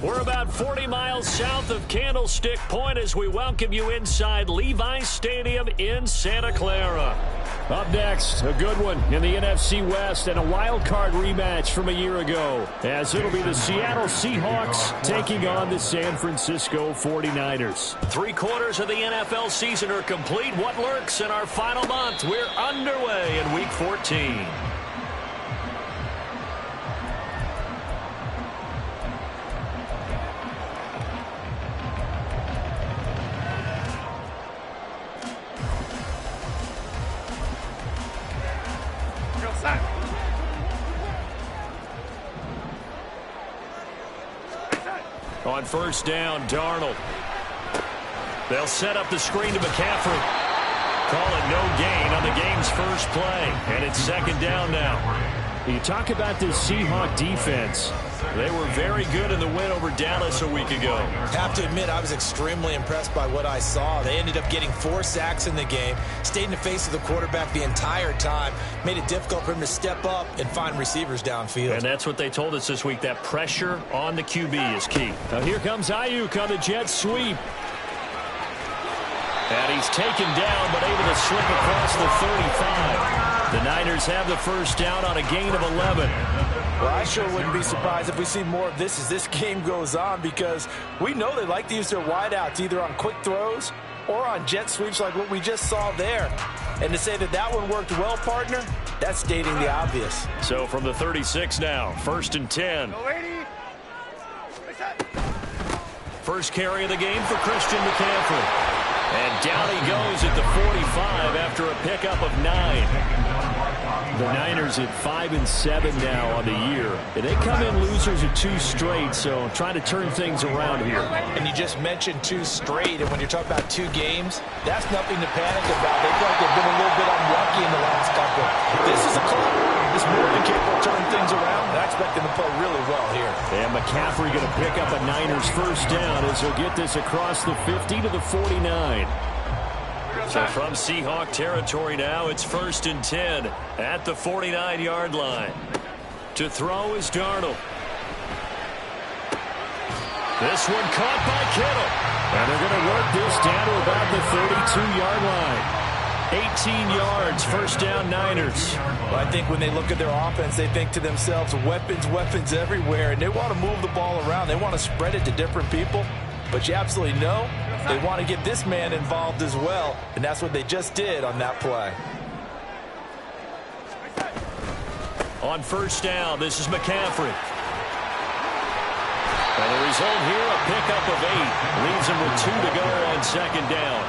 We're about 40 miles south of Candlestick Point as we welcome you inside Levi's Stadium in Santa Clara. Up next, a good one in the NFC West and a wild card rematch from a year ago, as it'll be the Seattle Seahawks taking on the San Francisco 49ers. 3/4 of the NFL season are complete. What lurks in our final month? We're underway in Week 14. On first down, Darnold. They'll set up the screen to McCaffrey. Call it no gain on the game's first play. And it's second down now. You talk about this Seahawk defense. They were very good in the win over Dallas a week ago. Have to admit, I was extremely impressed by what I saw. They ended up getting 4 sacks in the game, stayed in the face of the quarterback the entire time, made it difficult for him to step up and find receivers downfield. And that's what they told us this week, that pressure on the QB is key. Now here comes Ayuk on the jet sweep. And he's taken down, but able to slip across the 35. The Niners have the first down on a gain of 11. Well, I sure wouldn't be surprised if we see more of this as this game goes on, because we know they like to use their wideouts either on quick throws or on jet sweeps like what we just saw there. And to say that that one worked well, partner, that's stating the obvious. So from the 36 now, first and 10. First carry of the game for Christian McCaffrey. And down he goes at the 45 after a pickup of 9. The Niners at 5-7 now on the year. And they come in losers of 2 straight, so trying to turn things around here. And you just mentioned 2 straight, and when you're talking about 2 games, that's nothing to panic about. They feel like they've been a little bit unlucky in the last couple. This is a club that's more than capable of turning things around, and I expect them to play really well here. And McCaffrey going to pick up a Niners first down as he'll get this across the 50 to the 49. So from Seahawk territory now, it's first and 10 at the 49-yard line. To throw is Darnold. This one caught by Kittle. And they're going to work this down to about the 32-yard line. 18 yards, first down Niners. Well, I think when they look at their offense, they think to themselves, weapons everywhere, and they want to move the ball around. They want to spread it to different people. But you absolutely know they want to get this man involved as well, and that's what they just did on that play. On first down, this is McCaffrey. And the result here, a pickup of 8. Leaves him with 2 to go on second down.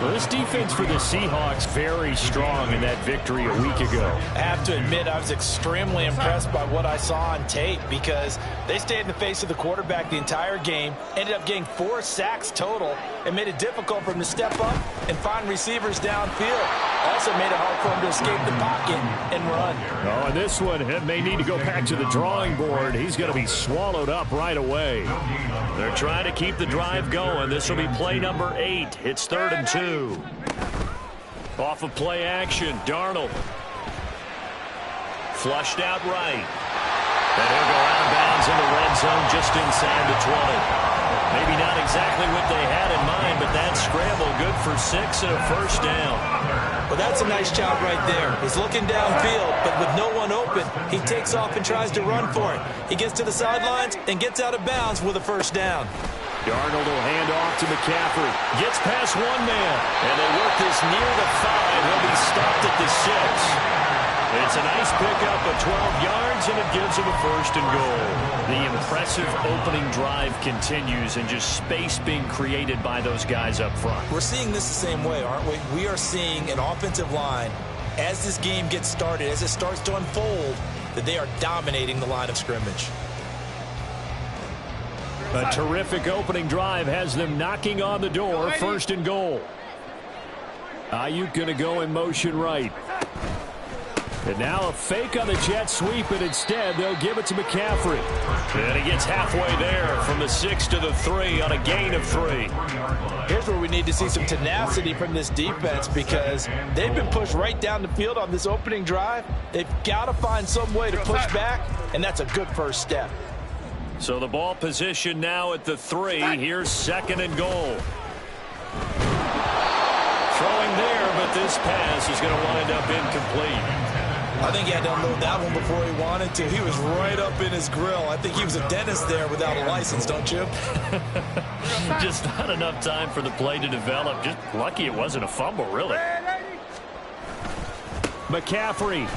Well, this defense for the Seahawks very strong in that victory a week ago. I have to admit, I was extremely impressed by what I saw on tape, because they stayed in the face of the quarterback the entire game, ended up getting 4 sacks total, and made it difficult for him to step up and find receivers downfield. Also made it hard for him to escape the pocket and run. Oh, and this one may need to go back to the drawing board. He's going to be swallowed up right away. They're trying to keep the drive going. This will be play number 8. It's 3rd and 2. Off of play action, Darnold. Flushed out right. And he'll go out of bounds in the red zone just inside the 20. Maybe not exactly what they had in mind, but that scramble good for 6 and a first down. Well, that's a nice job right there. He's looking downfield, but with no one open, he takes off and tries to run for it. He gets to the sidelines and gets out of bounds with a first down. Darnold will hand off to McCaffrey. Gets past one man, and they work this near the 5. He'll be stopped at the 6. It's a nice pickup of 12 yards, and it gives him a first and goal. The impressive opening drive continues, and just space being created by those guys up front. We're seeing this the same way, aren't we? We are seeing an offensive line, as this game gets started, as it starts to unfold, that they are dominating the line of scrimmage. A terrific opening drive has them knocking on the door. First and goal. Ayuk going to go in motion right. And now a fake on the jet sweep, and instead they'll give it to McCaffrey. And he gets halfway there from the 6 to the 3 on a gain of 3. Here's where we need to see some tenacity from this defense, because they've been pushed right down the field on this opening drive. They've got to find some way to push back, and that's a good first step. So the ball position now at the 3. Here's 2nd and goal. Throwing there, but this pass is going to wind up incomplete. I think he had to unload that one before he wanted to. He was right up in his grill. I think he was a dentist there without a license, don't you? Just not enough time for the play to develop. Just lucky it wasn't a fumble, really. McCaffrey.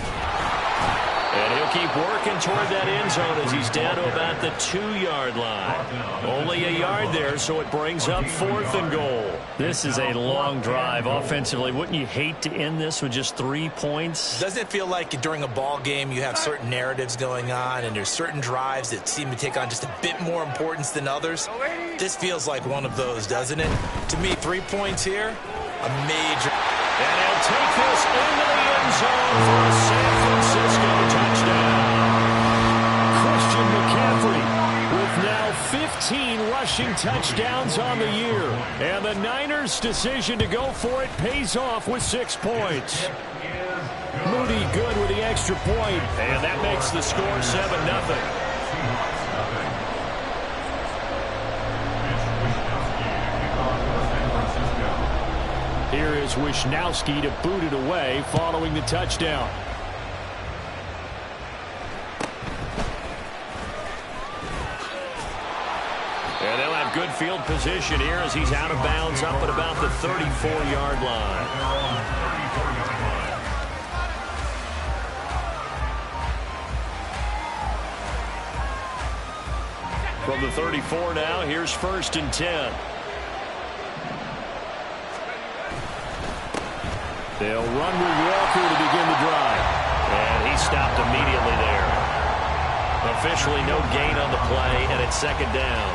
And he'll keep working toward that end zone as he's down to about the 2-yard line. Only a yard there, so it brings up 4th and goal. This is a long drive offensively. Wouldn't you hate to end this with just 3 points? Doesn't it feel like during a ball game you have certain narratives going on and there's certain drives that seem to take on just a bit more importance than others? This feels like one of those, doesn't it? To me, 3 points here, a major... And he'll take this into the end zone for a San Francisco touchdown. Christian McCaffrey with now 15 rushing touchdowns on the year. And the Niners' decision to go for it pays off with 6 points. Moody good with the extra point. And that makes the score 7-0. Here is Wisnowski to boot it away following the touchdown. And they'll have good field position here as he's out of bounds up at about the 34-yard line. From the 34 now, here's 1st and 10. They'll run with Walker to begin the drive. And he stopped immediately there. Officially no gain on the play, and it's 2nd down.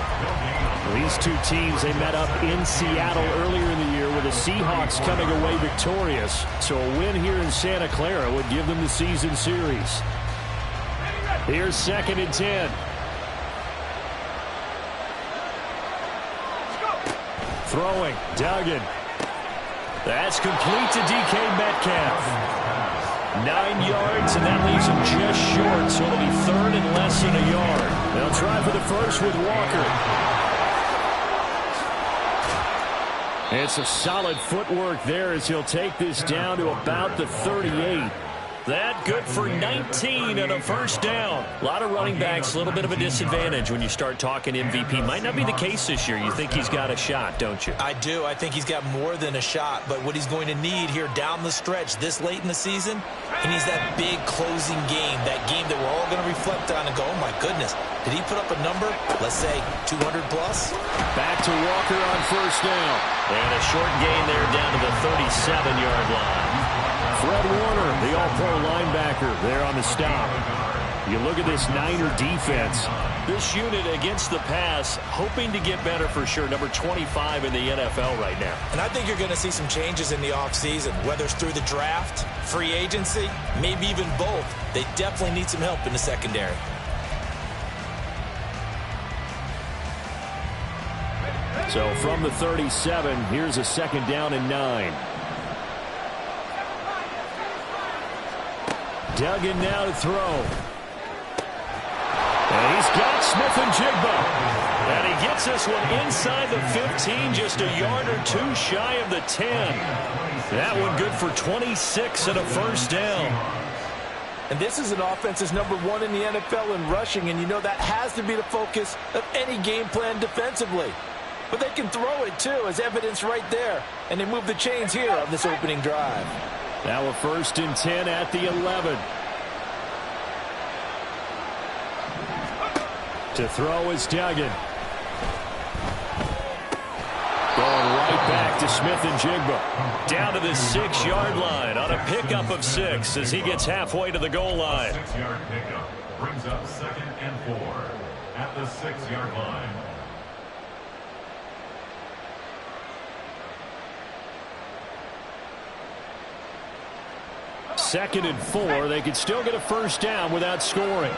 These two teams, they met up in Seattle earlier in the year with the Seahawks coming away victorious. So a win here in Santa Clara would give them the season series. Here's 2nd and 10. Throwing, Duggan. That's complete to DK Metcalf. 9 yards, and that leaves him just short, so it'll be 3rd and less than a yard. They'll try for the first with Walker. It's a solid footwork there as he'll take this down to about the 38. That good for 19 and a 1st down. A lot of running backs, a little bit of a disadvantage when you start talking MVP. Might not be the case this year. You think he's got a shot, don't you? I do. I think he's got more than a shot. But what he's going to need here down the stretch this late in the season, he needs that big closing game, that game that we're all going to reflect on and go, oh, my goodness, did he put up a number, let's say 200 plus? Back to Walker on 1st down. And a short gain there down to the 37-yard line. Fred Warner, the all-pro linebacker, there on the stop. You look at this Niner defense. This unit against the pass, hoping to get better for sure. Number 25 in the NFL right now. And I think you're going to see some changes in the offseason, whether it's through the draft, free agency, maybe even both. They definitely need some help in the secondary. So from the 37, here's a 2nd down and 9. Duggan now to throw. And he's got Smith-Njigba. And he gets this one inside the 15, just a yard or 2 shy of the 10. That one good for 26 and a 1st down. And this is an offense that's number 1 in the NFL in rushing, and you know that has to be the focus of any game plan defensively. But they can throw it, too, as evidence right there. And they move the chains here on this opening drive. Now a 1st and 10 at the 11. To throw is Duggan. Going right back to Smith-Njigba. Down to the 6-yard line on a pickup of 6 as he gets halfway to the goal line. 6-yard pickup brings up 2nd and 4 at the 6-yard line. Second and 4. They could still get a 1st down without scoring.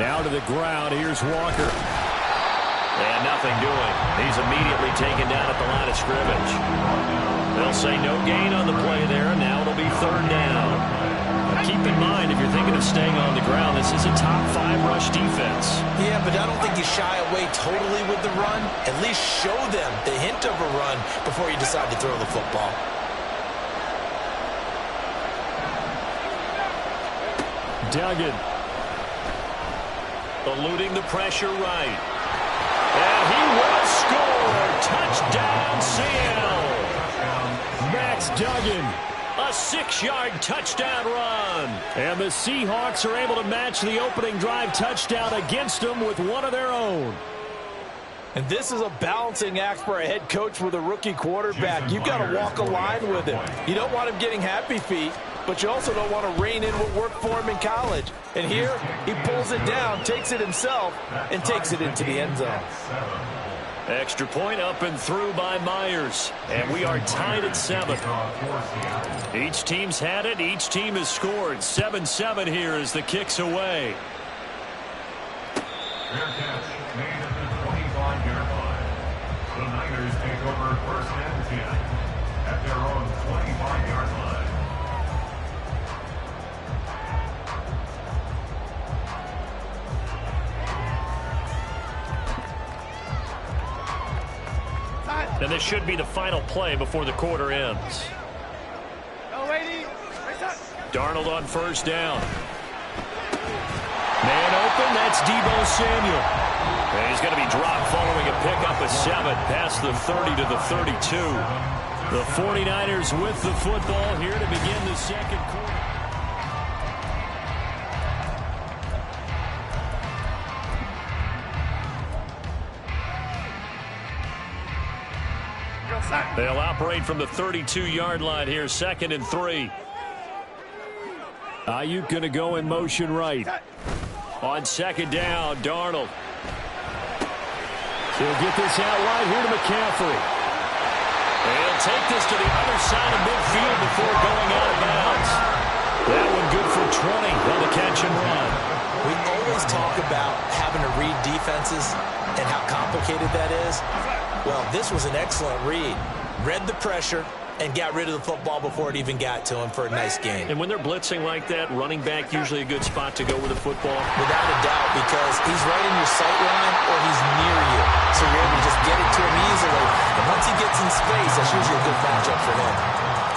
Now to the ground. Here's Walker. And nothing doing. He's immediately taken down at the line of scrimmage. They'll say no gain on the play there, and now it'll be 3rd down. Now keep in mind, if you're thinking of staying on the ground. This is a top 5 rush defense. Yeah, but I don't think you shy away totally with the run. At least show them the hint of a run before you decide to throw the football. Duggan. Eluding the pressure right. And he will score. Touchdown, Seattle. Max Duggan. A 6-yard touchdown run. And the Seahawks are able to match the opening drive touchdown against them with one of their own. And this is a balancing act for a head coach with a rookie quarterback. You've got to walk a line with him. You don't want him getting happy feet, but you also don't want to rein in what worked for him in college. And here, he pulls it down, takes it himself, and takes it into the end zone. Extra point up and through by Myers. And we are tied at 7. Each team's had it. Each team has scored. 7-7 here as the kick's away. Fair catch made at the 25-yard line. The Niners take over 1st and 10 at their own 25-yard line. And this should be the final play before the quarter ends. Darnold on 1st down. Man open, that's Deebo Samuel. And he's going to be dropped following a pickup of 7 past the 30 to the 32. The 49ers with the football here to begin the second quarter. They'll operate from the 32-yard line here, 2nd and 3. Ayuk going to go in motion right. On 2nd down, Darnold. He'll get this out wide here to McCaffrey. And he'll take this to the other side of midfield before going out of bounds. That one good for 20 on the catch and run. We always talk about having to read defenses and how complicated that is. Well, this was an excellent read. Read the pressure and got rid of the football before it even got to him for a nice gain. And when they're blitzing like that, running back usually a good spot to go with the football. Without a doubt, because he's right in your sight line or he's near you. So you're able to just get it to him easily. And once he gets in space, that's usually a good matchup for him.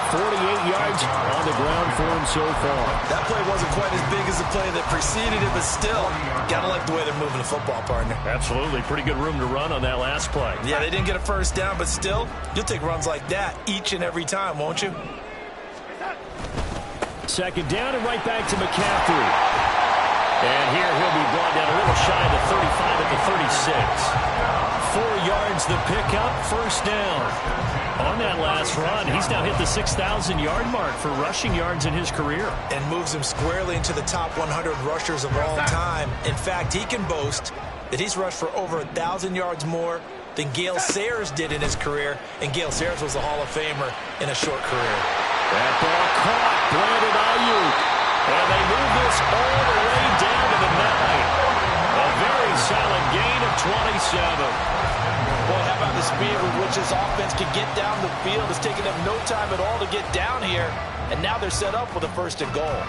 48 yards on the ground for him so far. That play wasn't quite as big as the play that preceded it, but still, got to like the way they're moving the football, partner. Absolutely. Pretty good room to run on that last play. Yeah, they didn't get a 1st down, but still, you'll take runs like that each and every time, won't you? 2nd down and right back to McCaffrey. And here he'll be brought down a little shy of the 35 at the 36. 4 yards the pickup, 1st down. On that last run, he's now hit the 6,000-yard mark for rushing yards in his career. And moves him squarely into the top 100 rushers of all time. In fact, he can boast that he's rushed for over 1,000 yards more than Gale Sayers did in his career. And Gale Sayers was a Hall of Famer in a short career. That ball caught, Brandon Ayuk. And they move this all the way down to the 9. A very solid gain of 27. Boy, how about the speed with which this offense can get down the field? It's taken them no time at all to get down here, and now they're set up with a 1st and goal.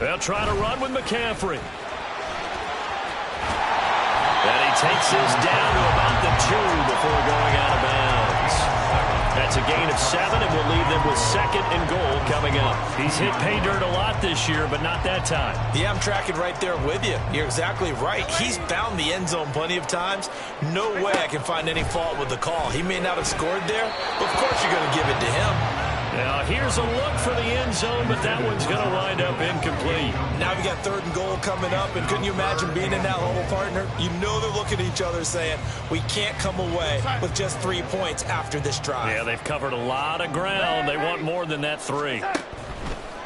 They'll try to run with McCaffrey. And he takes this down to about the 2 before going out of bounds. That's a gain of 7, and will leave them with 2nd and goal coming up. He's hit pay dirt a lot this year, but not that time. Yeah, I'm tracking right there with you. You're exactly right. He's found the end zone plenty of times. No way I can find any fault with the call. He may not have scored there, but of course you're going to give it to him. Now here's a look for the end zone, but that one's going to wind up incomplete. Now we got 3rd and goal coming up, and couldn't you imagine being in that hole, partner? You know they're looking at each other saying, we can't come away with just 3 points after this drive. Yeah, they've covered a lot of ground. They want more than that 3.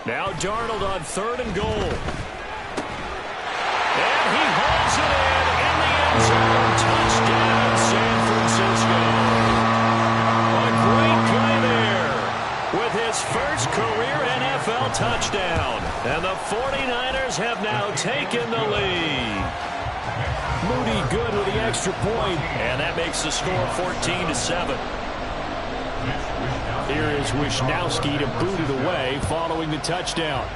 Now Darnold on 3rd and goal. And he hauls it in the end zone. Touchdown, San Francisco. A great play there with his first career NFL touchdown. And the 49ers have now taken the lead. Moody good with the extra point, and that makes the score 14-7. Here is Wisnowski to boot it away following the touchdown.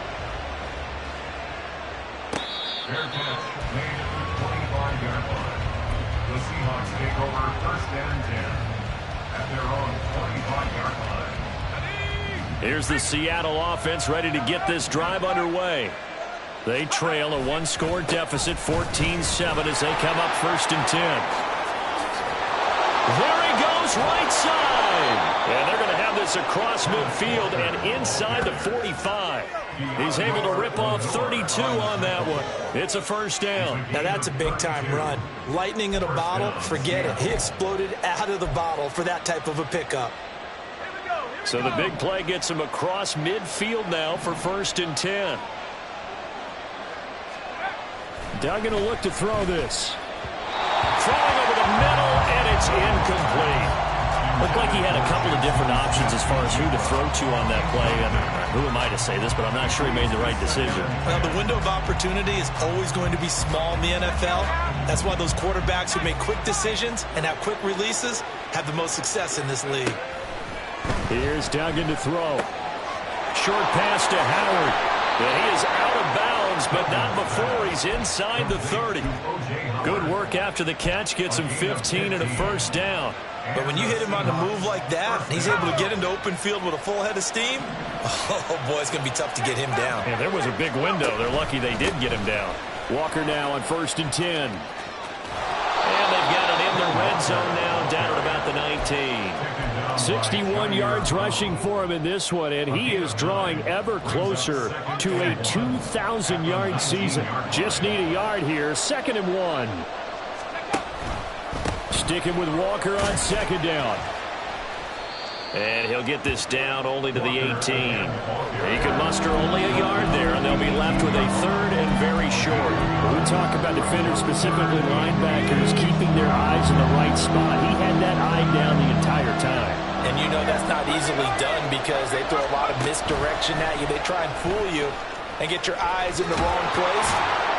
Fair catch made at the 25-yard line. The Seahawks take over 1st and 10 at their own 25-yard line. Here's the Seattle offense ready to get this drive underway. They trail a one-score deficit, 14-7, as they come up 1st and 10. There he goes, right side. And they're going to have this across midfield and inside the 45. He's able to rip off 32 on that one. It's a 1st down. Now that's a big-time run. Lightning in a bottle, forget it. He exploded out of the bottle for that type of a pickup. So the big play gets him across midfield now for 1st and 10. Duggan will look to throw this. Throwing over the middle, and it's incomplete. Looked like he had a couple of different options as far as who to throw to on that play. And who am I to say this, but I'm not sure he made the right decision. Well, the window of opportunity is always going to be small in the NFL. That's why those quarterbacks who make quick decisions and have quick releases have the most success in this league. Here's Duggan to throw. Short pass to Howard. And he is out of bounds, but not before he's inside the 30. Good work after the catch. Gets him 15 and a 1st down. But when you hit him on the move like that, he's able to get into open field with a full head of steam. Oh, boy, it's going to be tough to get him down. Yeah, there was a big window. They're lucky they did get him down. Walker now on 1st and 10. And they've got it in the red zone now, down at about the 19. 61 yards rushing for him in this one, and he is drawing ever closer to a 2,000-yard season. Just need a yard here. 2nd and 1. Sticking with Walker on 2nd down. And he'll get this down only to the 18. He can muster only a yard there, and they'll be left with a 3rd and very short. When we talk about defenders, specifically linebackers, keeping their eyes in the right spot. He had that eye down the entire time. And you know that's not easily done because they throw a lot of misdirection at you. They try and fool you and get your eyes in the wrong place.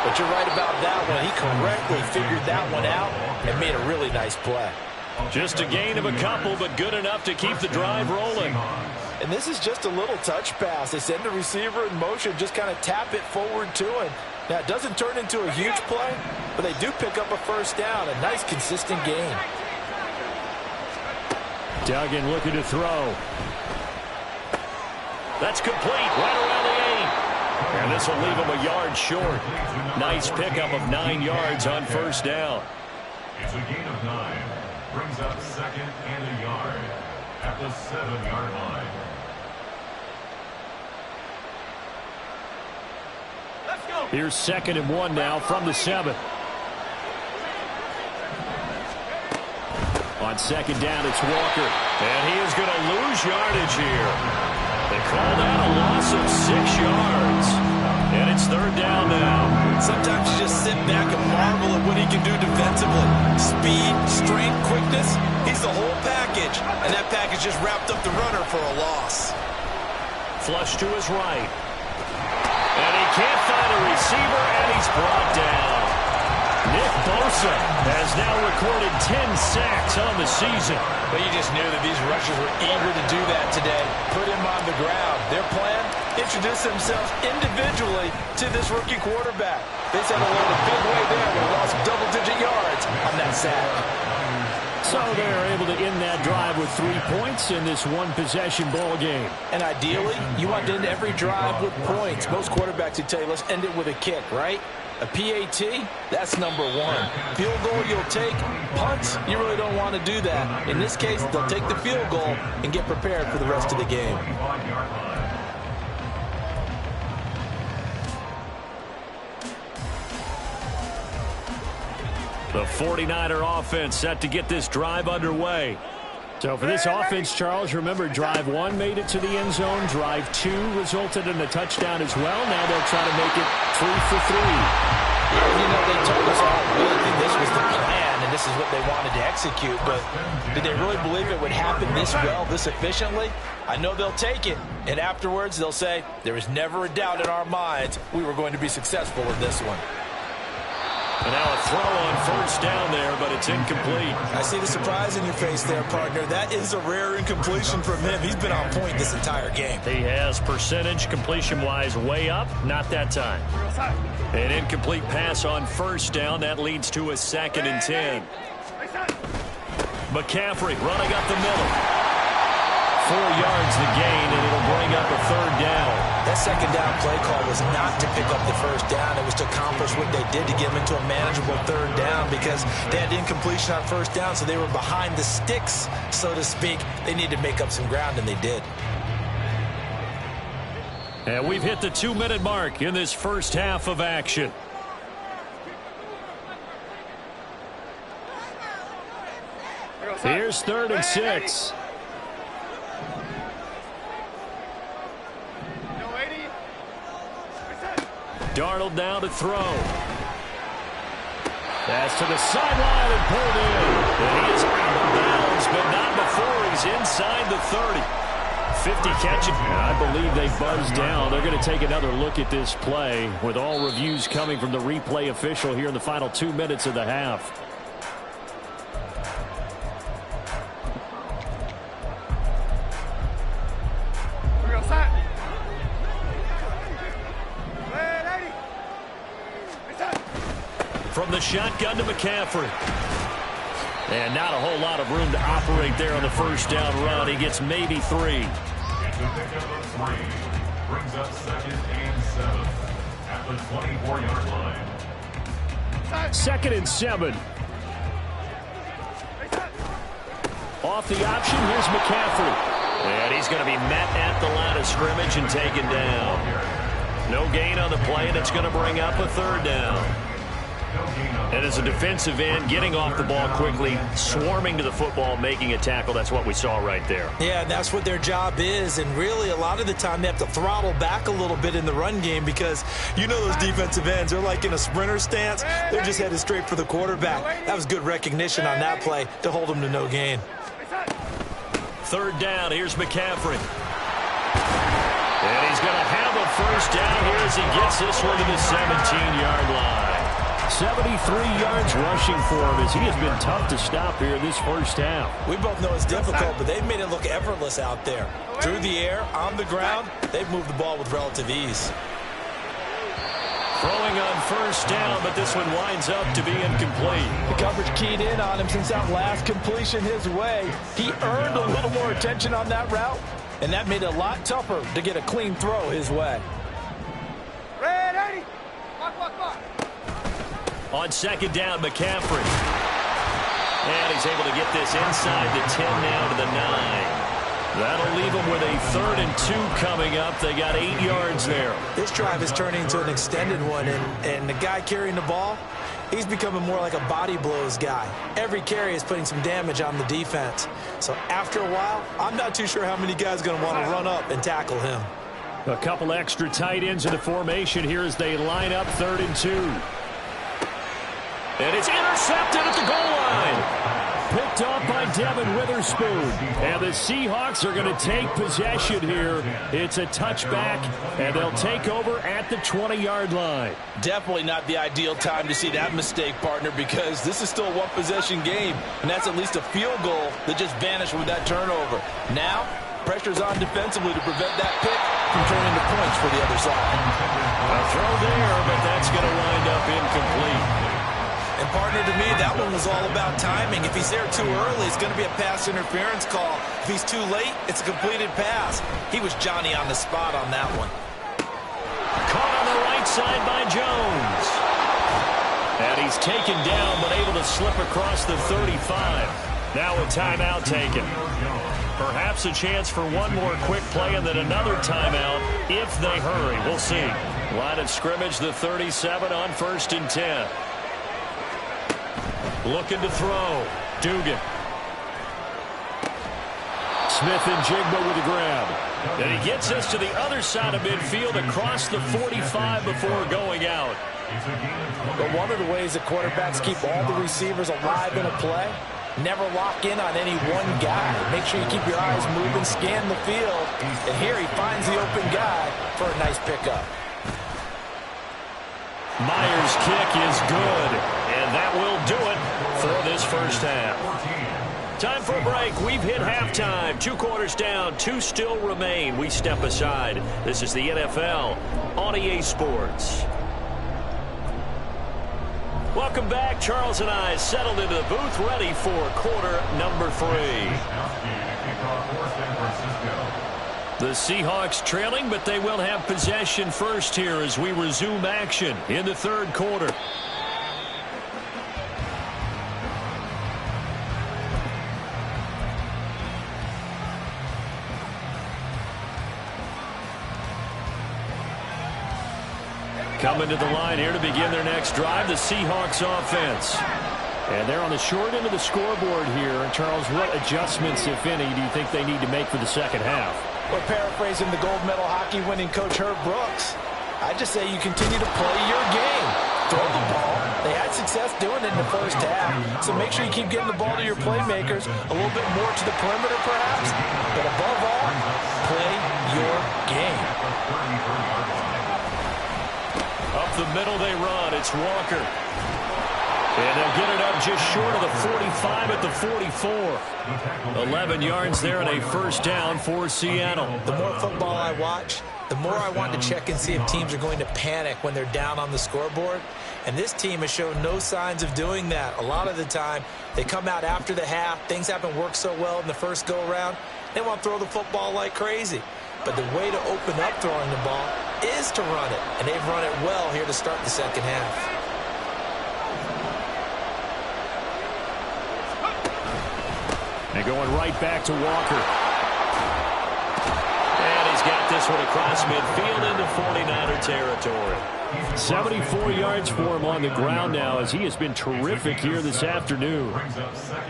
But you're right about that one. He correctly figured that one out and made a really nice play. Just a gain of a couple, but good enough to keep the drive rolling. And this is just a little touch pass. They send the receiver in motion, just kind of tap it forward to him. Now, it doesn't turn into a huge play, but they do pick up a 1st down. A nice, consistent gain. Duggan looking to throw. That's complete, right around the 8. And this will leave him a yard short. Nice pickup of 9 yards on 1st down. It's a gain of 9. Brings up 2nd and a yard at the 7-yard line. Let's go. Here's 2nd and 1 now from the 7. On 2nd down, it's Walker. And he is going to lose yardage here. They call that a loss of 6 yards. And it's 3rd down now. Sometimes you just sit back and marvel at what he can do defensively. Speed, strength, quickness. He's the whole package. And that package just wrapped up the runner for a loss. Flush to his right. And he can't find a receiver, and he's brought down. Nick Bosa has now recorded 10 sacks on the season. But you just knew that these rushers were eager to do that today. Put him on the ground. Their plan, introduce themselves individually to this rookie quarterback. They said a little big way there. They lost double-digit yards on that sack. So they're able to end that drive with 3 points in this one-possession ball game. And ideally, you want to end every drive with points. Most quarterbacks would tell you, let's end it with a kick, right? A PAT, that's number 1. Field goal you'll take. Punts, you really don't want to do that. In this case, they'll take the field goal and get prepared for the rest of the game. The 49er offense set to get this drive underway. So for this offense, Charles, remember Drive 1 made it to the end zone. Drive 2 resulted in a touchdown as well. Now they'll try to make it 3 for 3. You know, they told us all week that this was the plan and this is what they wanted to execute, but did they really believe it would happen this well, this efficiently? I know they'll take it, and afterwards they'll say, there was never a doubt in our minds we were going to be successful with this one. And now a throw on first down there, but it's incomplete. I see the surprise in your face there, partner. That is a rare incompletion from him. He's been on point this entire game. He has percentage completion-wise way up, not that time. An incomplete pass on first down. That leads to a 2nd and 10. McCaffrey running up the middle. 4 yards the gain, and it'll bring up a 3rd down. That 2nd down play call was not to pick up the first down. It was to accomplish what they did to get them into a manageable 3rd down because they had incompletion on first down, so they were behind the sticks, so to speak. They needed to make up some ground, and they did. And we've hit the 2-minute mark in this first half of action. Here's 3rd and 6. Darnold now to throw. Pass to the sideline and pulled in. And he is out of bounds, but not before he's inside the 30. 50 catches. I believe they buzzed down. They're going to take another look at this play with all reviews coming from the replay official here in the final 2 minutes of the half. From the shotgun to McCaffrey. And not a whole lot of room to operate there on the first down run. He gets maybe 3. It's a pickup of 3. Brings up 2nd and 7 at the 24-yard line. 2nd and 7. Off the option, here's McCaffrey. And he's going to be met at the line of scrimmage and taken down. No gain on the play, and it's going to bring up a 3rd down. And as a defensive end, getting off the ball quickly, swarming to the football, making a tackle, that's what we saw right there. Yeah, and that's what their job is. And really, a lot of the time, they have to throttle back a little bit in the run game because you know those defensive ends, they're like in a sprinter stance. They're just headed straight for the quarterback. That was good recognition on that play to hold them to no gain. 3rd down, here's McCaffrey. And he's going to have a first down here as he gets this one to the 17-yard line. 73 yards rushing for him as he has been tough to stop here this first half. We both know it's difficult, but they've made it look effortless out there. Through the air, on the ground, they've moved the ball with relative ease. Throwing on first down, but this one winds up to be incomplete. The coverage keyed in on him since that last completion his way. He earned a little more attention on that route, and that made it a lot tougher to get a clean throw his way. On 2nd down, McCaffrey. And he's able to get this inside the 10 now to the 9. That'll leave them with a 3rd and 2 coming up. They got 8 yards there. This drive is turning into an extended one, and the guy carrying the ball, he's becoming more like a body blows guy. Every carry is putting some damage on the defense. So after a while, I'm not too sure how many guys are going to want to run up and tackle him. A couple extra tight ends in the formation here as they line up 3rd and 2. And it's intercepted at the goal line. Picked off by Devin Witherspoon. And the Seahawks are going to take possession here. It's a touchback, and they'll take over at the 20-yard line. Definitely not the ideal time to see that mistake, partner, because this is still a one-possession game, and that's at least a field goal that just vanished with that turnover. Now, pressure's on defensively to prevent that pick from turning into points for the other side. A throw there, but that's going to wind up incomplete. And partner, to me, that one was all about timing. If he's there too early, it's going to be a pass interference call. If he's too late, it's a completed pass. He was Johnny on the spot on that one. Caught on the right side by Jones. And he's taken down, but able to slip across the 35. Now a timeout taken. Perhaps a chance for one more quick play and then another timeout if they hurry. We'll see. Line of scrimmage, the 37 on 1st and 10. Looking to throw. Dugan. Smith and Jigba with a grab. And he gets us to the other side of midfield across the 45 before going out. But one of the ways that quarterbacks keep all the receivers alive in a play, never lock in on any one guy. Make sure you keep your eyes moving, scan the field. And here he finds the open guy for a nice pickup. Myers' kick is good, and that will do first half. Time for a break. We've hit halftime. 2 quarters down, 2 still remain. We step aside. This is the NFL on EA Sports. Welcome back. Charles and I settled into the booth, ready for quarter number 3. The Seahawks trailing, but they will have possession first here as we resume action in the third quarter. Coming to the line here to begin their next drive, the Seahawks offense. And they're on the short end of the scoreboard here. And Charles, what adjustments, if any, do you think they need to make for the second half? Well, paraphrasing the gold medal hockey winning coach Herb Brooks, I just say you continue to play your game. Throw the ball. They had success doing it in the first half. So make sure you keep getting the ball to your playmakers, a little bit more to the perimeter perhaps. But above all, play your game. Up the middle they run. It's Walker. And they'll get it up just short of the 45 at the 44. 11 yards there and a first down for Seattle. The more football I watch, the more I want to check and see if teams are going to panic when they're down on the scoreboard. And this team has shown no signs of doing that. A lot of the time, they come out after the half. Things haven't worked so well in the first go-around. They want to throw the football like crazy. But the way to open up throwing the ball is to run it. And they've run it well here to start the second half. And going right back to Walker. And he's got this one across midfield into 49er territory. 74 yards for him on the ground now as he has been terrific here this afternoon.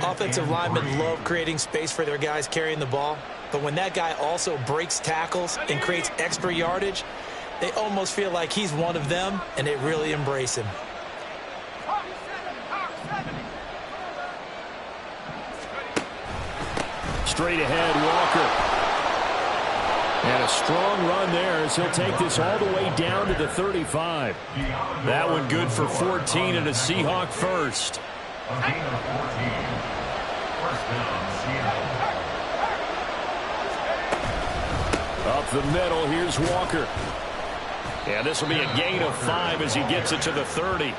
Offensive linemen love creating space for their guys carrying the ball. But when that guy also breaks tackles and creates extra yardage, they almost feel like he's one of them, and they really embrace him. Straight ahead, Walker. And a strong run there as he'll take this all the way down to the 35. That one good for 14 and a Seahawk first. A gain of 14. First down, Seattle. Up the middle, here's Walker. And this will be a gain of 5 as he gets it to the 30.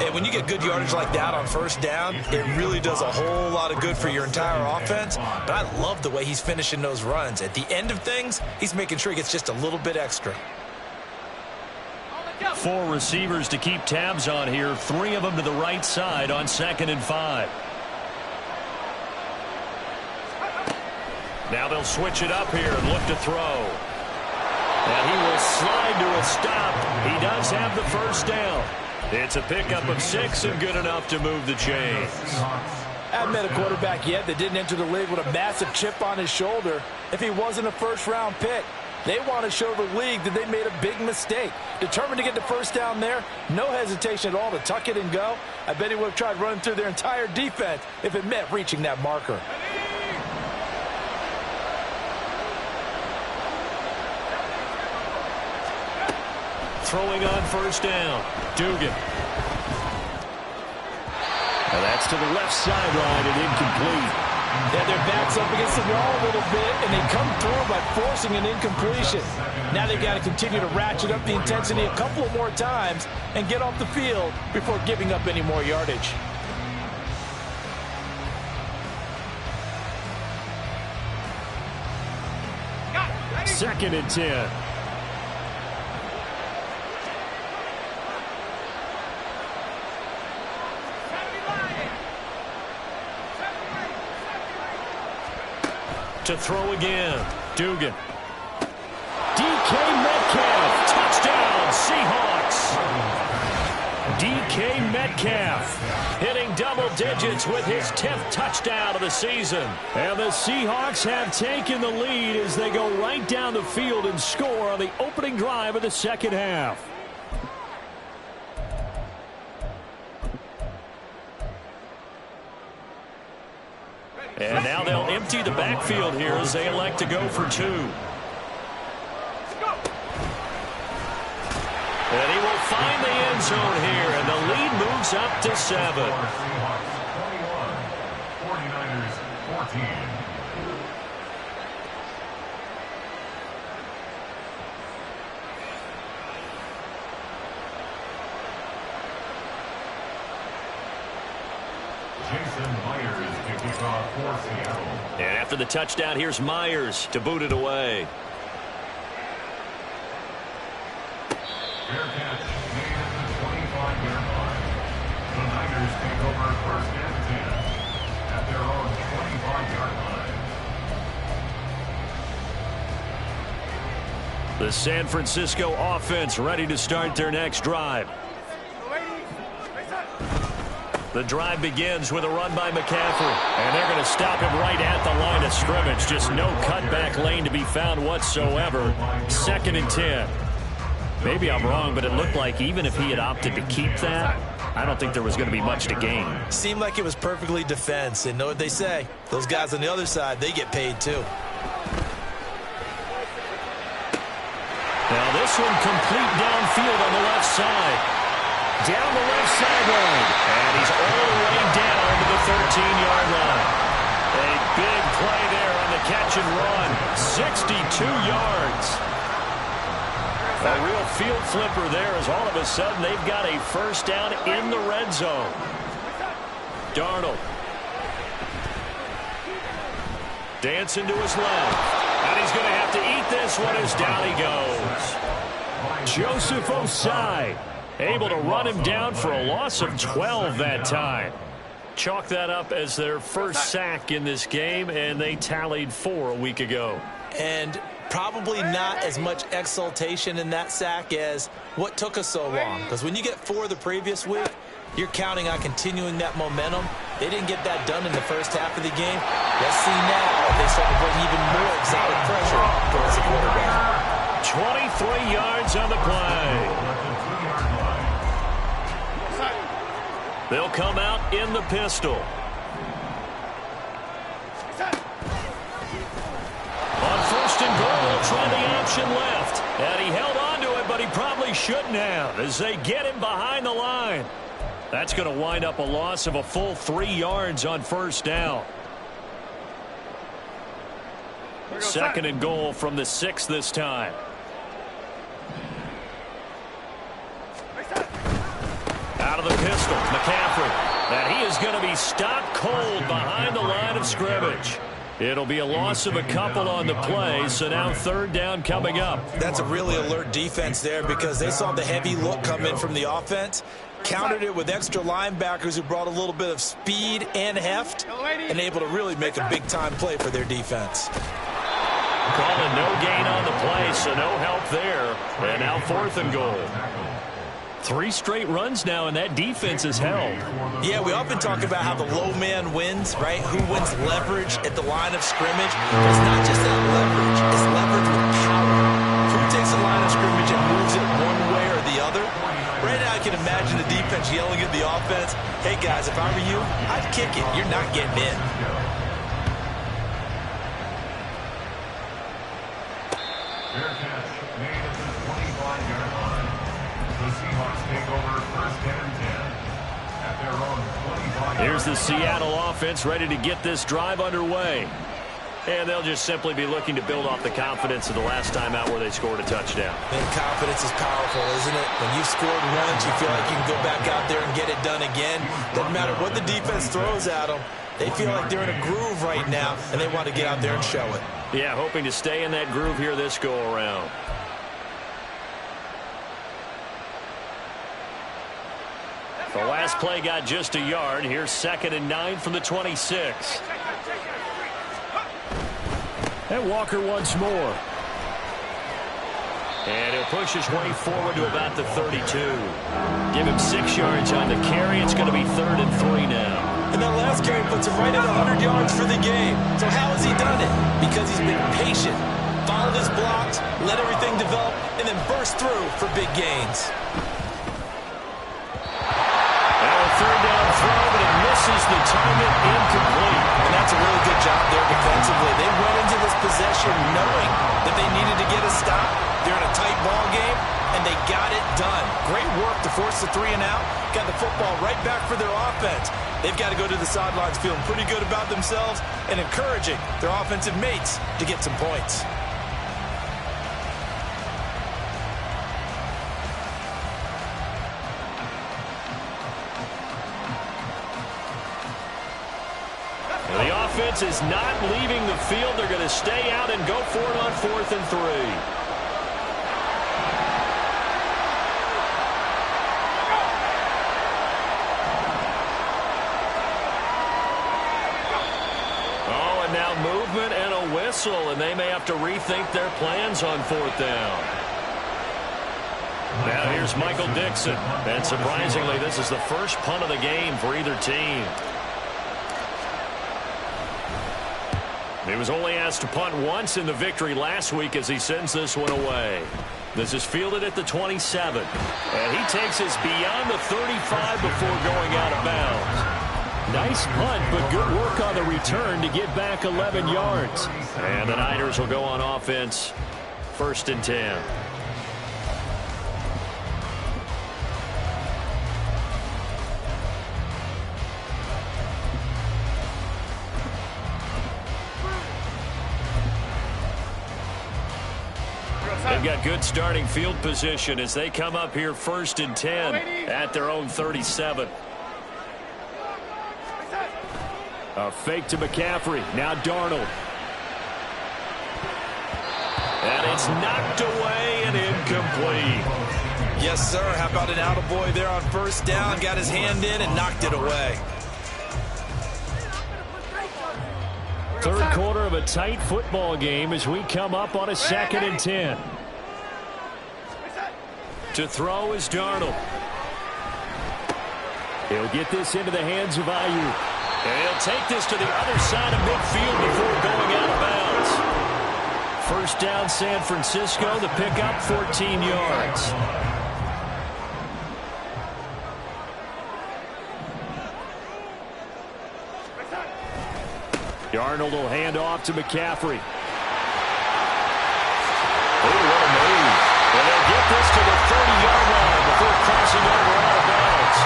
And when you get good yardage like that on first down, it really does a whole lot of good for your entire offense. But I love the way he's finishing those runs. At the end of things, he's making sure he gets just a little bit extra. 4 receivers to keep tabs on here. 3 of them to the right side on 2nd and 5. Now they'll switch it up here and look to throw. And he will slide to a stop. He does have the first down. It's a pickup of 6 and good enough to move the chains. I haven't met a quarterback yet that didn't enter the league with a massive chip on his shoulder if he wasn't a first-round pick. They want to show the league that they made a big mistake. Determined to get the first down there, no hesitation at all to tuck it and go. I bet he would have tried running through their entire defense if it meant reaching that marker. Throwing on first down, Dugan. And that's to the left sideline and incomplete. Yeah, their back's up against the wall a little bit, and they come through by forcing an incompletion. Now they've got to continue to ratchet up the intensity a couple of more times and get off the field before giving up any more yardage. Second and 10. To throw again, Dugan. DK Metcalf, touchdown, Seahawks. DK Metcalf hitting double digits with his 10th touchdown of the season. And the Seahawks have taken the lead as they go right down the field and score on the opening drive of the second half. And now they'll empty the backfield here as they elect to go for 2. And he will find the end zone here, and the lead moves up to 7. 49ers 14. Jason Myers to kick off for Seattle. And after the touchdown, here's Myers to boot it away. Fair catch made at the 25-yard line. The Niners take over first and 10 at their own 25-yard line. The San Francisco offense ready to start their next drive. The drive begins with a run by McCaffrey. And they're going to stop him right at the line of scrimmage. Just no cutback lane to be found whatsoever. 2nd and 10. Maybe I'm wrong, but it looked like even if he had opted to keep that, I don't think there was going to be much to gain. Seemed like it was perfectly defense. And know what they say? Those guys on the other side, they get paid too. Now this one complete downfield on the left side. Down the left sideline. And he's all the way down to the 13-yard line. A big play there on the catch and run. 62 yards. A real field flipper there as all of a sudden they've got a first down in the red zone. Darnold. Dancing to his left. And he's going to have to eat this one as down he goes. Joseph Osai able to run him down for a loss of 12 that time. Chalk that up as their first sack in this game, and they tallied 4 a week ago. And probably not as much exultation in that sack as what took us so long. Because when you get 4 the previous week, you're counting on continuing that momentum. They didn't get that done in the first half of the game. Let's see now if they start to bring even more exotic pressure towards the quarterback. 23 yards on the play. They'll come out in the pistol. On 1st and goal, they'll try the option left. And he held on to it, but he probably shouldn't have as they get him behind the line. That's going to wind up a loss of a full 3 yards on 1st down. 2nd and goal from the 6 this time. Out of the pistol, McCaffrey. And he is going to be stopped cold behind the line of scrimmage. It'll be a loss of a couple on the play, so now 3rd down coming up. That's a really alert defense there because they saw the heavy look come in from the offense, countered it with extra linebackers who brought a little bit of speed and heft, and able to really make a big-time play for their defense. Calling no gain on the play, so no help there. And now 4th and goal. 3 straight runs now, and that defense is held. Yeah, we often talk about how the low man wins, right? Who wins leverage at the line of scrimmage? But it's not just that leverage. It's leverage with power. Who takes the line of scrimmage and moves it one way or the other? Right now, I can imagine the defense yelling at the offense, hey, guys, if I were you, I'd kick it. You're not getting in. Fair catch made at the 25-yard line. The Seahawks take over 1st and 10 at their own 25-yard line. Here's the Seattle offense ready to get this drive underway. And they'll just simply be looking to build off the confidence of the last time out where they scored a touchdown. And confidence is powerful, isn't it? When you've scored once, you feel like you can go back out there and get it done again. Doesn't matter what the defense throws at them. They feel like they're in a groove right now, and they want to get out there and show it. Yeah, hoping to stay in that groove here this go-around. The last play got just a yard. Here's 2nd and 9 from the 26. And Walker once more. And he'll push his way forward to about the 32. Give him 6 yards on the carry. It's going to be 3rd and 3 now. And that last carry puts him right at 100 yards for the game. So how has he done it? Because he's been patient, followed his blocks, let everything develop, and then burst through for big gains. Now a 3rd down throw, but it misses the target, incomplete. And that's a really good job there defensively. They went into this possession knowing that they needed to get a stop. They're in a tight ball game, and they got it done. Great work to force the 3 and out. Got the football right back for their offense. they've got to go to the sidelines feeling pretty good about themselves and encouraging their offensive mates to get some points. The offense is not leaving the field. They're going to stay out and go for it on 4th and 3. Oh, and now movement and a whistle, and they may have to rethink their plans on 4th down. Now here's Michael Dixon. And surprisingly, this is the first punt of the game for either team. He was only asked to punt once in the victory last week as he sends this one away. This is fielded at the 27. And he takes us beyond the 35 before going out of bounds. Nice punt, but good work on the return to get back 11 yards. And the Niners will go on offense, 1st and 10. They've got good starting field position as they come up here 1st and 10 at their own 37. A fake to McCaffrey. Now Darnold. And it's knocked away and incomplete. Yes, sir. How about an attaboy there on 1st down? Got his hand in and knocked it away. Third quarter of a tight football game as we come up on a 2nd and 10. To throw is Darnold. He'll get this into the hands of Ayuk. And he'll take this to the other side of midfield before going out of bounds. 1st down, San Francisco. The pickup, 14 yards. Darnold will hand off to McCaffrey. Oh, what a move. And they'll get this to the 30-yard line before crossing over out of bounds.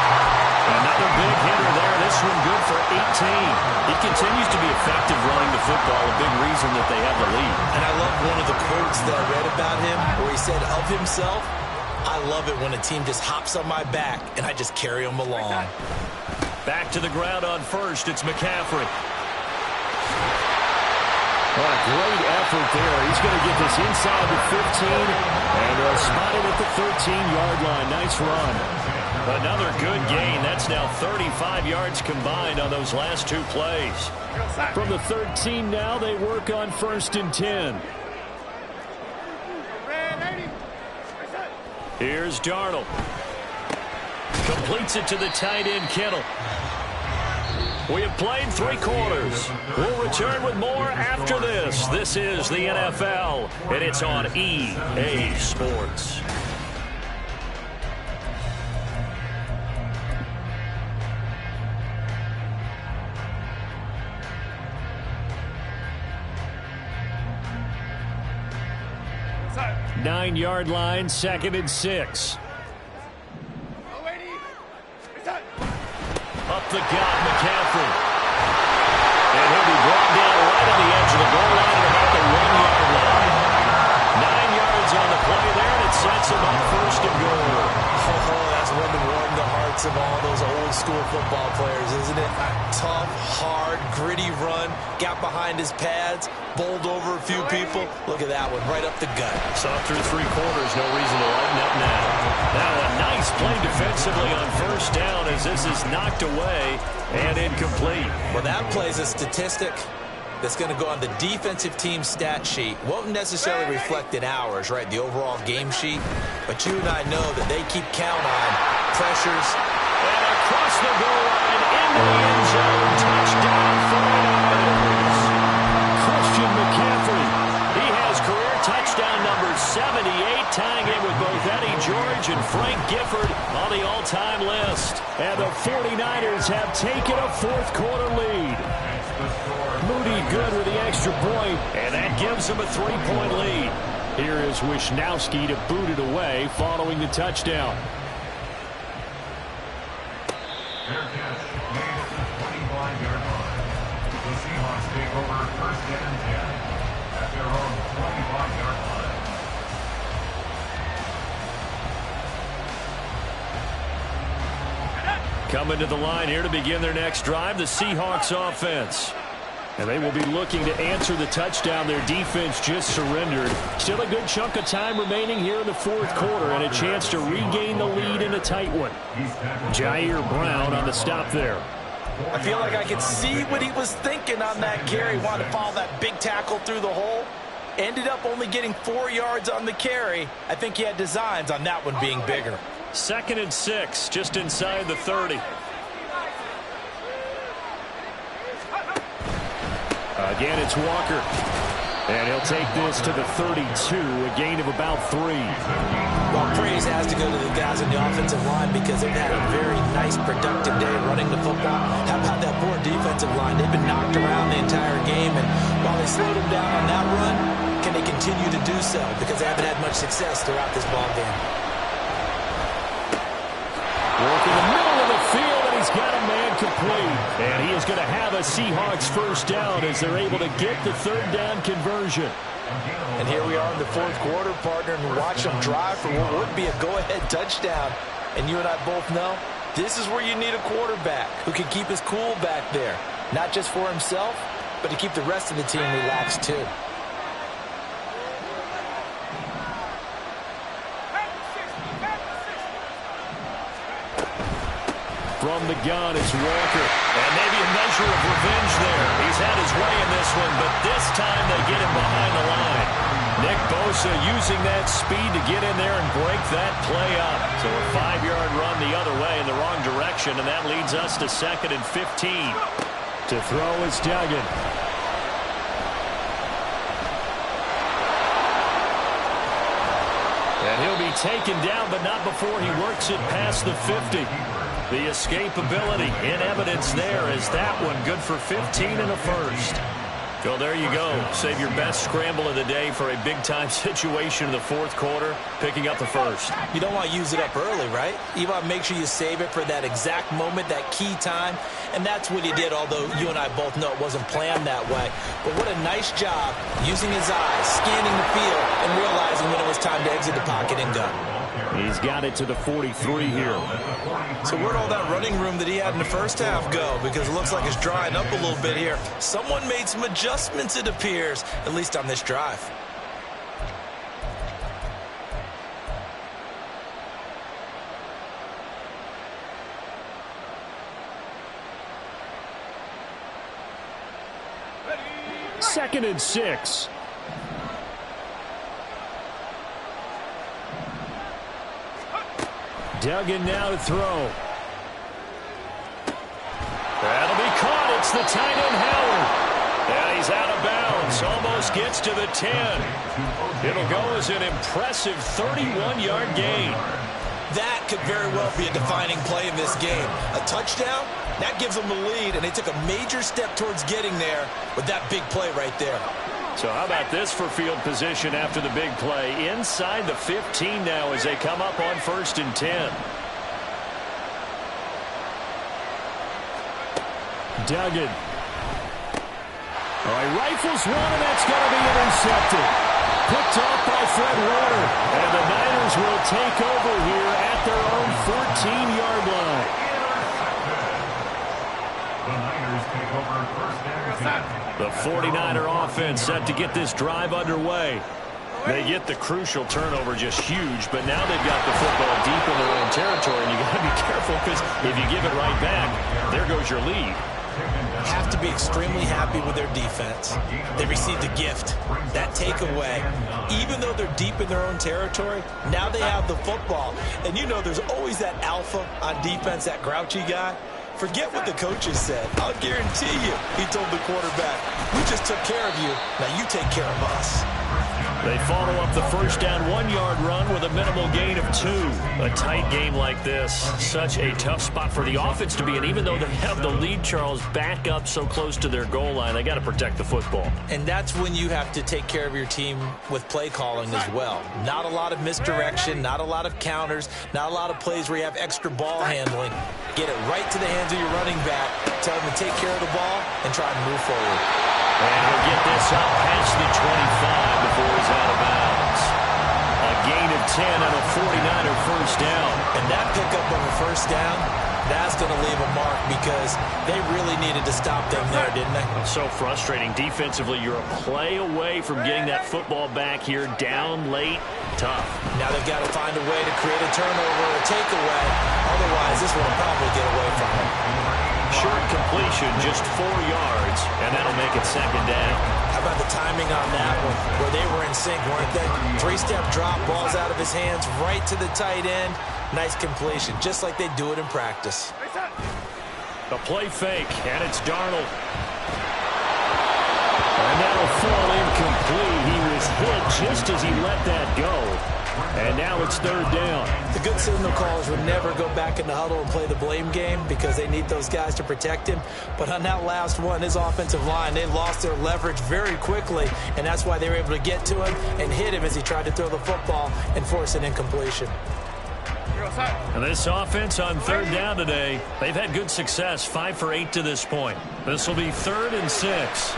Another big hitter there. This one good for 18. He continues to be effective running the football, a big reason that they have the lead. And I love one of the quotes that I read about him where he said of himself, I love it when a team just hops on my back and I just carry them along. Back to the ground on 1st. It's McCaffrey. What a great effort there. He's going to get this inside the 15, and they'll spot it at the 13-yard line. Nice run. Another good gain. That's now 35 yards combined on those last 2 plays. From the 13 now, they work on 1st and 10. Here's Darnold. Completes it to the tight end, Kittle. We have played 3 quarters. We'll return with more after this. This is the NFL, and it's on EA Sports. Nine-yard line, 2nd and 6. Up the gut, McCaffrey. And he'll be brought down right on the edge of the goal line at about the 1-yard line. 9 yards on the play there, and it sets him up 1st and goal. Oh, that's one to warm the hearts of all those old-school football players, isn't it? Tough, hard, gritty run. Got behind his pads, bowled over a few people. Look at that one, right up the gut. Saw through 3 quarters, no reason to lighten up now. Now a nice play defensively on 1st down as this is knocked away and incomplete. Well, that play's a statistic that's going to go on the defensive team stat sheet. Won't necessarily reflect in ours, right, the overall game sheet. But you and I know that they keep count on pressures. And across the goal line, into the end zone, touchdown for the Niners. Christian McCaffrey. He has career touchdown number 78, tying in with both Eddie George and Frank Gifford on the all-time list. And the 49ers have taken a 4th quarter lead. Moody good with the extra point, and that gives them a 3-point lead. Here is Wisnowski to boot it away following the touchdown. Fair catch made at the 25-yard line. The Seahawks take over first and 10 at their own 25-yard line. Coming to the line here to begin their next drive, the Seahawks offense. And they will be looking to answer the touchdown their defense just surrendered. Still a good chunk of time remaining here in the fourth quarter and a chance to regain the lead in a tight one. Jair Brown on the stop there. I feel like I could see what he was thinking on that carry. Wanted to follow that big tackle through the hole. Ended up only getting 4 yards on the carry. I think he had designs on that one being bigger. 2nd and 6, just inside the 30. Again, it's Walker. And he'll take this to the 32, a gain of about 3. Well, praise has to go to the guys in the offensive line because they've had a very nice, productive day running the football. How about that poor defensive line? They've been knocked around the entire game, and while they slowed them down on that run, can they continue to do so? Because they haven't had much success throughout this ball game. Work in the middle of the field, and he's got a man complete. And he is going to have a Seahawks first down as they're able to get the third down conversion. And here we are in the fourth quarter, partner, and watch them drive for what would be a go-ahead touchdown. And you and I both know this is where you need a quarterback who can keep his cool back there. Not just for himself, but to keep the rest of the team relaxed too. From the gun, it's Walker. And maybe a measure of revenge there. He's had his way in this one, but this time they get him behind the line. Nick Bosa using that speed to get in there and break that play up. So a 5-yard run the other way in the wrong direction, and that leads us to 2nd and 15. To throw is Duggan. And he'll be taken down, but not before he works it past the 50. The escapability in evidence there as that one good for 15 and a first. So there you go. Save your best scramble of the day for a big-time situation in the fourth quarter, picking up the first. You don't want to use it up early, right? You want to make sure you save it for that exact moment, that key time. And that's what he did, although you and I both know it wasn't planned that way. But what a nice job using his eyes, scanning the field, and realizing when it was time to exit the pocket and go. He's got it to the 43 here. So where'd all that running room that he had in the first half go? Because it looks like it's drying up a little bit here. Someone made some adjustments, it appears, at least on this drive. Second and 6. Duggan now to throw. That'll be caught. It's the tight end, Howard. And he's out of bounds. Almost gets to the 10. It'll go as an impressive 31-yard gain. That could very well be a defining play in this game. A touchdown, that gives them the lead, and they took a major step towards getting there with that big play right there. So how about this for field position after the big play? Inside the 15 now as they come up on 1st and 10. Duggan. All right, rifles one, and that's going to be intercepted. Picked off by Fred Warner. And the Niners will take over here at their own 14-yard line. The Niners take over first and 10. The 49er offense set to get this drive underway. They get the crucial turnover, just huge, but now they've got the football deep in their own territory, and you got to be careful because if you give it right back, there goes your lead. Have to be extremely happy with their defense. They received a gift, that takeaway. Even though they're deep in their own territory, now they have the football. And you know there's always that alpha on defense, that grouchy guy. Forget what the coaches said. I'll guarantee you, he told the quarterback, we just took care of you. Now you take care of us. They follow up the first down 1-yard run with a minimal gain of 2. A tight game like this, such a tough spot for the offense to be in. Even though they have the lead, Charles, back up so close to their goal line, they got to protect the football. And that's when you have to take care of your team with play calling as well. Not a lot of misdirection, not a lot of counters, not a lot of plays where you have extra ball handling. Get it right to the hands of your running back. Tell him to take care of the ball and try and move forward. And he'll get this up past the 25 before he's out of bounds. A gain of 10 on a 49er first down. And that pickup of a first down, that's going to leave a mark because they really needed to stop them there, didn't they? It's so frustrating. Defensively, you're a play away from getting that football back here. Down late, tough. Now they've got to find a way to create a turnover or a takeaway. Otherwise, this one will probably get away from them. Short completion, just 4 yards, and that'll make it second down. How about the timing on that one, where they were in sync, weren't they? 3-step drop, ball's out of his hands, right to the tight end. Nice completion, just like they do it in practice. A play fake, and it's Darnold. And that'll fall incomplete. He was hit just as he let that go. And now it's third down. The good signal callers would never go back in the huddle and play the blame game because they need those guys to protect him. But on that last one, his offensive line, they lost their leverage very quickly, and that's why they were able to get to him and hit him as he tried to throw the football and force an incompletion. And this offense on third down today, they've had good success, 5 for 8 to this point. This will be 3rd and 6.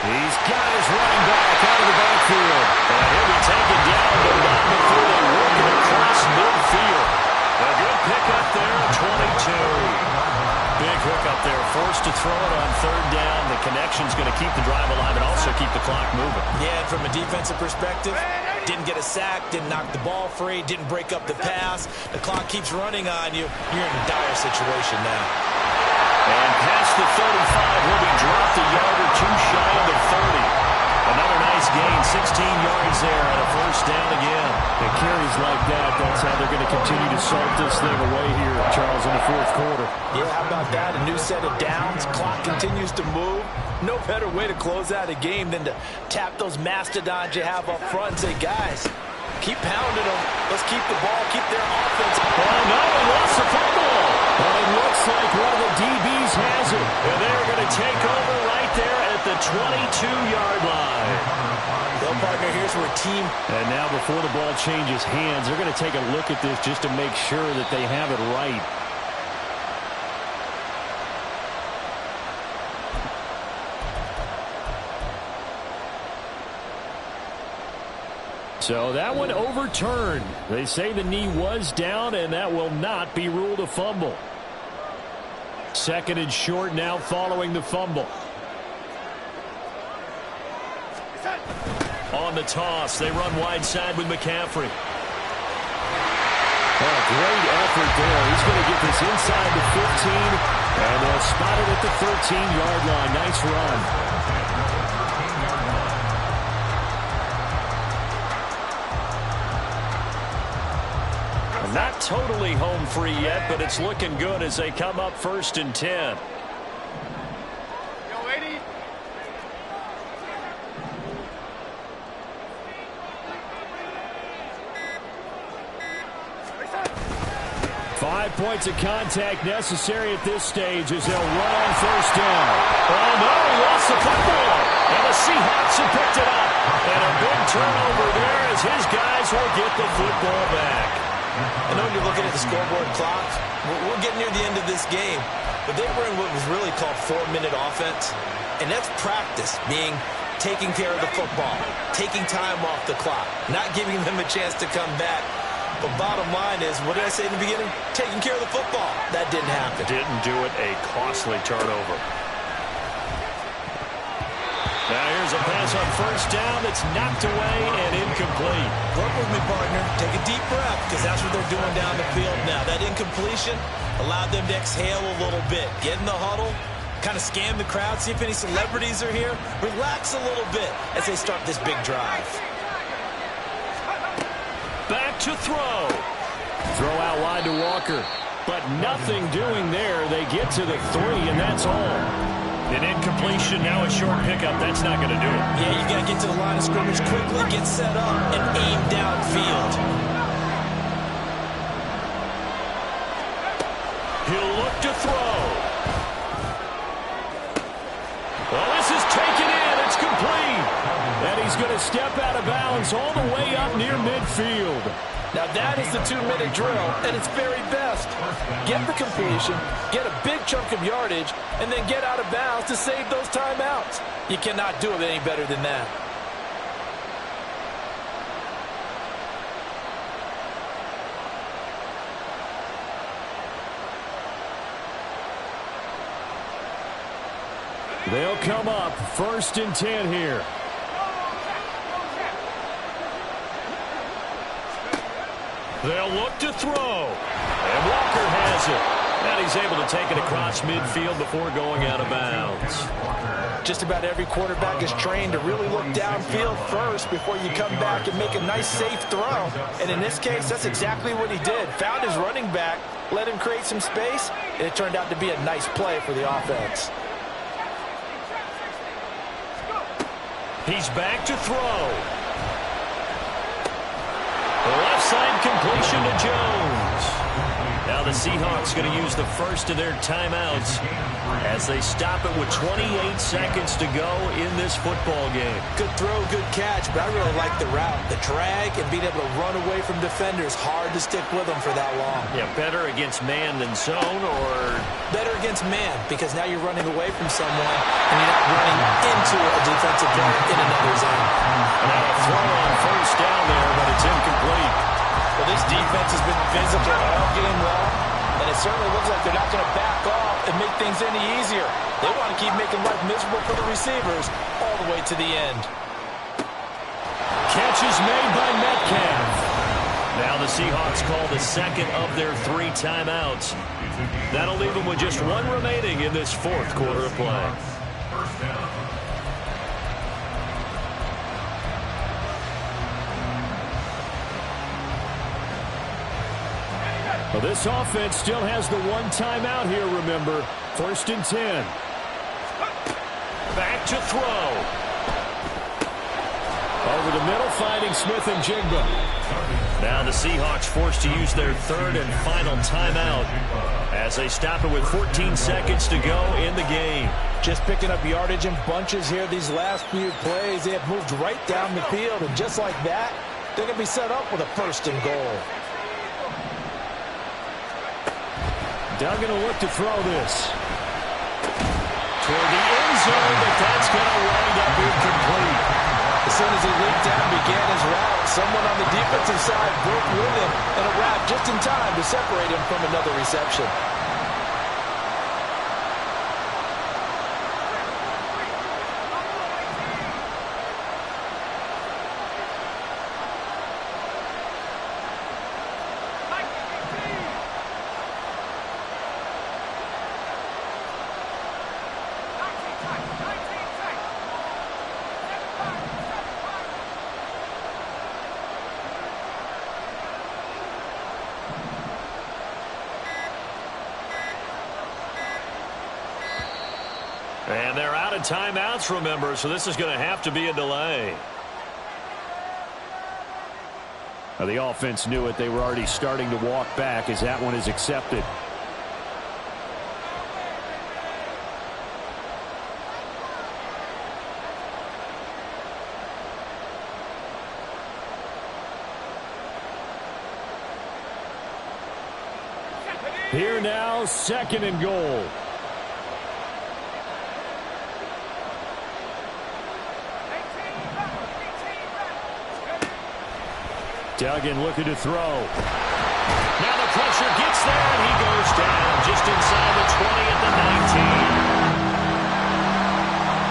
He's got his running back out of the backfield. And he'll be taken down, but not before they work it across midfield. A good pickup there, 22. Big hook up there, forced to throw it on third down. The connection's going to keep the drive alive and also keep the clock moving. Yeah, and from a defensive perspective, didn't get a sack, didn't knock the ball free, didn't break up the pass. The clock keeps running on you. You're in a dire situation now. And past the 35, will be dropped a yard or two shy of the 30. Another nice gain, 16 yards there on a first down again. The carries like that, that's how they're going to continue to salt this thing away here, Charles, in the fourth quarter. Yeah, how about that? A new set of downs. Clock continues to move. No better way to close out a game than to tap those mastodons you have up front and say, guys, keep pounding them. Let's keep the ball, keep their offense. Oh, no, he lost the football. And it looks like one of the DBs has it. And they're going to take over right there at the 22-yard line. Well, partner, here's where team. And now before the ball changes hands, they're going to take a look at this just to make sure that they have it right. So that one overturned. They say the knee was down, and that will not be ruled a fumble. 2nd and short now following the fumble. On the toss, they run wide side with McCaffrey. Oh, great effort there. He's going to get this inside the 15, and they'll spot it at the 13-yard line. Nice run. Not totally home free yet, but it's looking good as they come up 1st and 10. Yo, 80. 5 points of contact necessary at this stage as they'll run on first down. Oh, no, he lost the football. And the Seahawks have picked it up. And a big turnover there as his guys will get the football back. I know you're looking at the scoreboard clock. We're getting near the end of this game. But they were in what was really called 4-minute offense. And that's practice, being taking care of the football, taking time off the clock, not giving them a chance to come back. But bottom line is, what did I say in the beginning? Taking care of the football. That didn't happen. Didn't do it. A costly turnover. Now here's a pass on first down that's knocked away and incomplete. Work with me, partner. Take a deep breath, because that's what they're doing down the field now. That incompletion allowed them to exhale a little bit. Get in the huddle, kind of scan the crowd, see if any celebrities are here. Relax a little bit as they start this big drive. Back to throw. Throw out wide to Walker. But nothing doing there. They get to the 3, and that's all. An incompletion, now a short pickup. That's not going to do it. Yeah, you got to get to the line of scrimmage quickly, get set up, and aim downfield. He'll look to throw. Well, this is taken in. It's complete. And he's going to step out of bounds all the way up near midfield. Now that is the 2-minute drill at its very best. Get the completion, get a big chunk of yardage, and then get out of bounds to save those timeouts. You cannot do it any better than that. They'll come up 1st and 10 here. They'll look to throw. And Walker has it. And he's able to take it across midfield before going out of bounds. Just about every quarterback is trained to really look downfield first before you come back and make a nice, safe throw. And in this case, that's exactly what he did. Found his running back, let him create some space, and it turned out to be a nice play for the offense. He's back to throw. Left side completion to Jones. Now the Seahawks going to use the first of their timeouts as they stop it with 28 seconds to go in this football game. Good throw, good catch, but I really like the route. The drag and being able to run away from defenders. Hard to stick with them for that long. Yeah, better against man than zone, or? Better against man, because now you're running away from someone and you're not running into a defensive player in another zone. Now a throw on 1st down there, but it's incomplete. Well, this defense has been physical all game long, and it certainly looks like they're not going to back off and make things any easier. They want to keep making life miserable for the receivers all the way to the end. Catch is made by Metcalf. Now the Seahawks call the second of their 3 timeouts. That'll leave them with just 1 remaining in this 4th quarter of play. First down. Well, this offense still has the 1 timeout here, remember. 1st and 10. Back to throw. Over the middle, finding Smith and Jigba. Now the Seahawks forced to use their 3rd and final timeout as they stop it with 14 seconds to go in the game. Just picking up yardage in bunches here these last few plays. They have moved right down the field, and just like that, they're going to be set up with a 1st and goal. Duggan will look to throw this. Toward the end zone, but that's going to wind up incomplete. As soon as he leaped down, began his route, someone on the defensive side broke with him, and a route just in time to separate him from another reception. And they're out of timeouts, remember, so this is going to have to be a delay. Now, the offense knew it. They were already starting to walk back as that one is accepted. Here now, 2nd and goal. Duggan looking to throw. Now the pressure gets there, and he goes down just inside the 20 at the 19.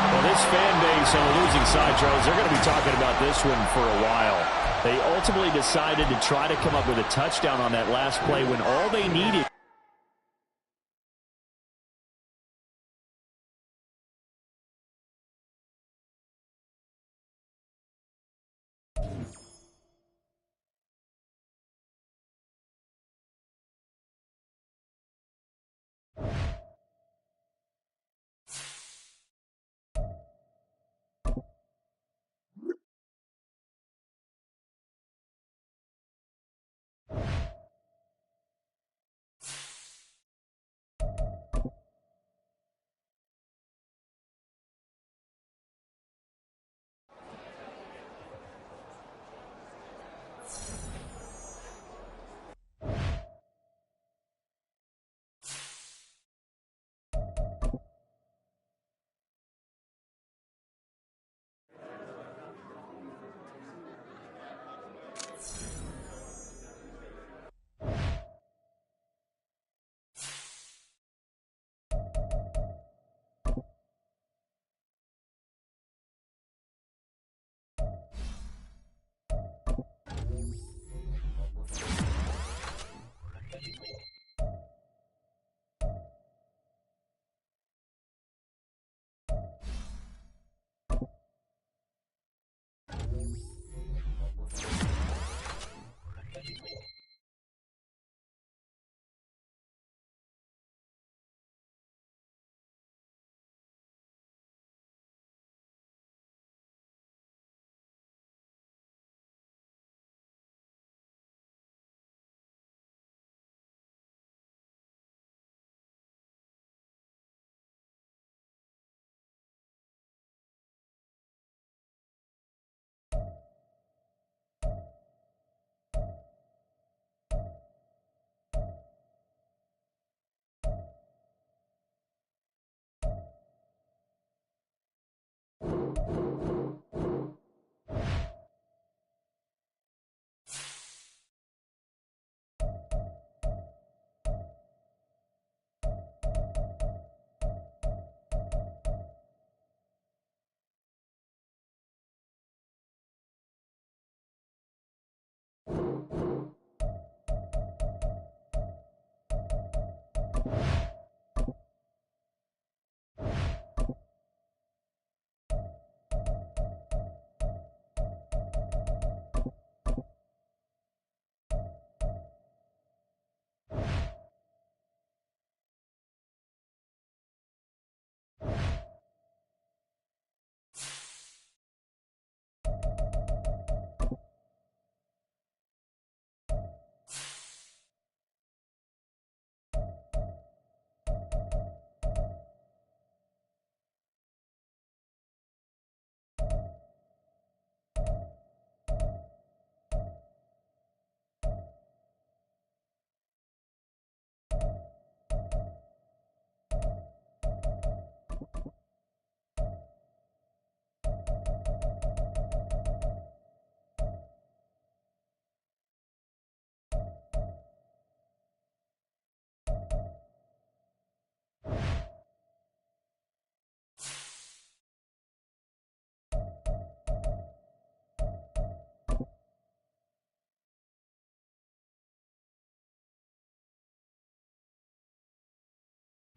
Well, this fan base on the losing side, Charles, they're going to be talking about this one for a while. They ultimately decided to try to come up with a touchdown on that last play when all they needed.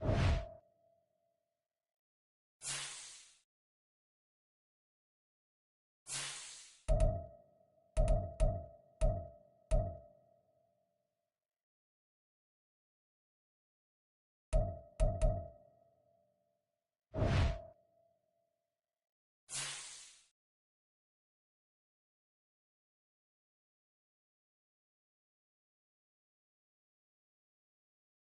5.